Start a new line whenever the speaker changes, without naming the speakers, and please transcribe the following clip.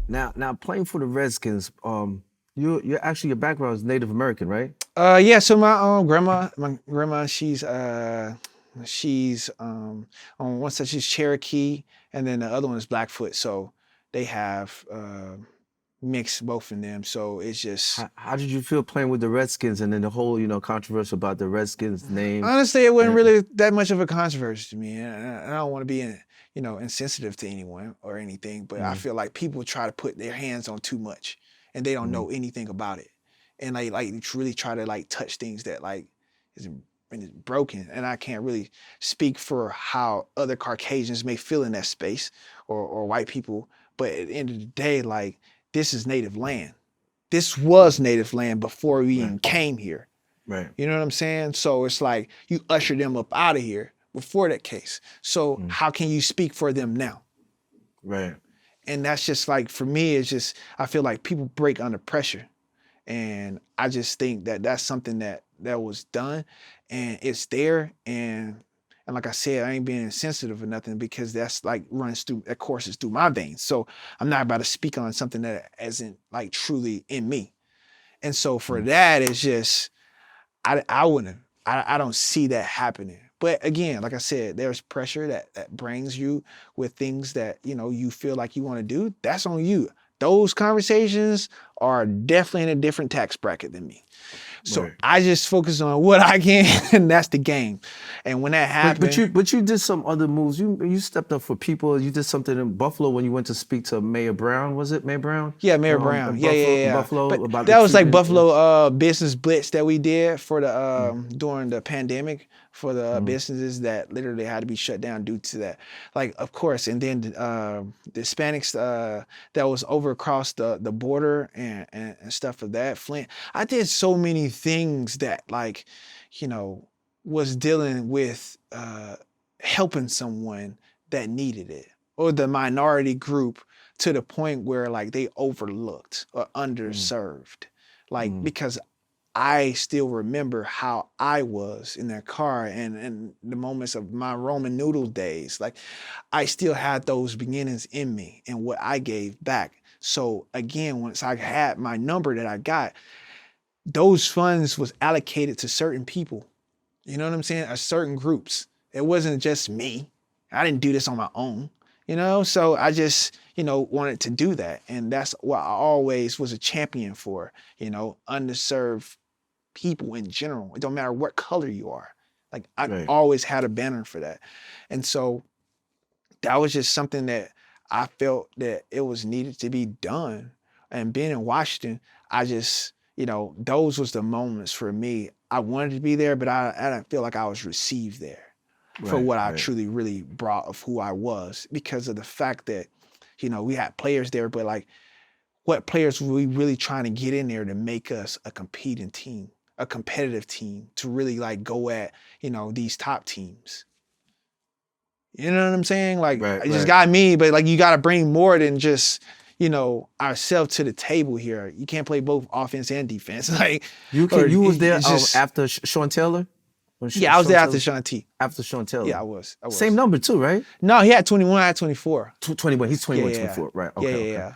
Now playing for the Redskins, you're actually your background is Native American, right?
Yeah. So my grandma, she's on one side she's Cherokee, and then the other one is Blackfoot. So they have mixed both of them. So it's just
How did you feel playing with the Redskins and then the whole, controversy about the Redskins name?
honestly, it wasn't
And
really that much of a controversy to me. And I don't want to be insensitive to anyone or anything, but I
mm,
feel like people try to put their hands on too much, and they don't
mm,
know anything about it, and like really try to like touch things that like is is broken. And I can't really speak for how other Caucasians may feel in that space, or white people. But at the end of the day, like, this is native land. This was native land before we
right,
even came here.
right,
You know what I'm saying? So it's like you usher them up out of here before that case. So
mm,
how can you speak for them now?
right,
And that's just like, for me, it's just, I feel like people break under pressure. And I just think that that's something that was done, and it's there. And like I said, I ain't being insensitive or nothing, because that's like runs through, that courses through my veins. So I'm not about to speak on something that isn't like truly in me. And so for
mm,
that, it's just, I wouldn't. I don't see that happening. But again, like I said, there's pressure that brings you with things that you feel like you want to do. That's on you. Those conversations are definitely in a different tax bracket than me. So
right.
I just focus on what I can, and that's the game. And when that
But
happened,
you did some other moves. You stepped up for people. You did something in Buffalo when you went to speak to Mayor Brown. Was it Mayor Brown?
yeah, Mayor Brown.
In
Yeah, yeah, yeah.
Buffalo
But
about the
that was like
treatment.
Buffalo business blitz that we did for the
Mm,
during the pandemic, for the
mm,
businesses that literally had to be shut down due to that. Like, of course, and then the Hispanics that was over across the border, and stuff of that. Flint. I did so many things that, like, you know, was dealing with helping someone that needed it, or the minority group, to the point where like they overlooked or
mm,
underserved. Like,
mm,
because I still remember how I was in that car, and the moments of my Roman noodle days. Like, I still had those beginnings in me and what I gave back. So again, once I had my number that I got, those funds was allocated to certain people. You know what I'm saying? Or certain groups. It wasn't just me. I didn't do this on my own. So I just, wanted to do that. And that's what I always was a champion for, underserved people in general. It don't matter what color you are. Like, I
right.
always had a banner for that. And so that was just something that I felt that it was needed to be done. And being in Washington, I just, those was the moments for me. I wanted to be there, but I didn't feel like I was received there for
Right,
what I
right.
truly really brought of who I was, because of the fact that, we had players there, but like, what players were we really trying to get in there to make us a competing team, a competitive team, to really like go at, these top teams? You know what I'm saying? Like,
Right,
it just
right.
got me, but like, you got to bring more than just, ourselves to the table here. You can't play both offense and defense. Like, or
You was there
it's just,
after Sean Taylor? When
yeah, I was
Sean
there after
Taylor
Sean T.
after Sean
Yeah,
Taylor.
I was. I
Same
was.
number too, right?
No, he had 21, I had 24.
21. He's
Yeah,
21,
yeah,
24. Right.
yeah,
Okay,
yeah,
okay.
yeah.